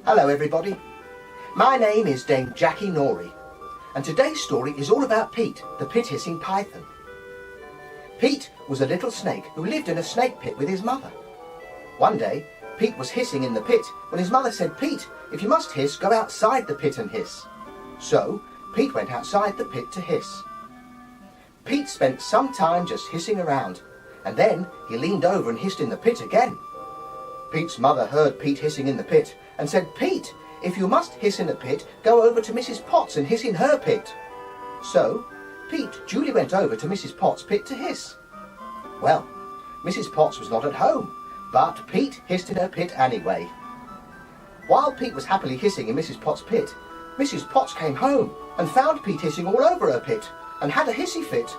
Hello everybody, my name is Dame Jackie Nory, and today's story is all about Pete, the pit-hissing python. Pete was a little snake who lived in a snake pit with his mother. One day, Pete was hissing in the pit when his mother said, "Pete, if you must hiss, go outside the pit and hiss." So, Pete went outside the pit to hiss. Pete spent some time just hissing around, and then he leaned over and hissed in the pit again. Pete's mother heard Pete hissing in the pit and said, "Pete, if you must hiss in a pit, go over to Mrs. Potts and hiss in her pit." So, Pete duly went over to Mrs. Potts' pit to hiss. Well, Mrs. Potts was not at home, but Pete hissed in her pit anyway. While Pete was happily hissing in Mrs. Potts' pit, Mrs. Potts came home and found Pete hissing all over her pit and had a hissy fit.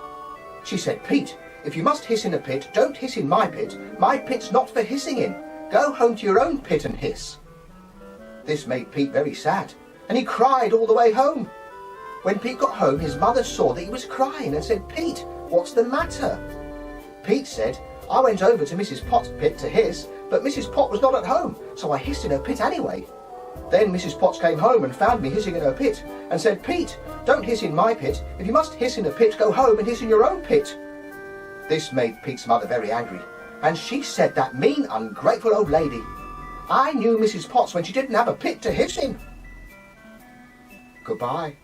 She said, "Pete, if you must hiss in a pit, don't hiss in my pit. My pit's not for hissing in. Go home to your own pit and hiss." This made Pete very sad, and he cried all the way home. When Pete got home, his mother saw that he was crying and said, "Pete, what's the matter?" Pete said, "I went over to Mrs. Potts' pit to hiss, but Mrs. Potts was not at home, so I hissed in her pit anyway. Then Mrs. Potts came home and found me hissing in her pit and said, 'Pete, don't hiss in my pit. If you must hiss in a pit, go home and hiss in your own pit.'" This made Pete's mother very angry, and she said, "That mean, ungrateful old lady. I knew Mrs. Potts when she didn't have a pit to hiss in." Goodbye.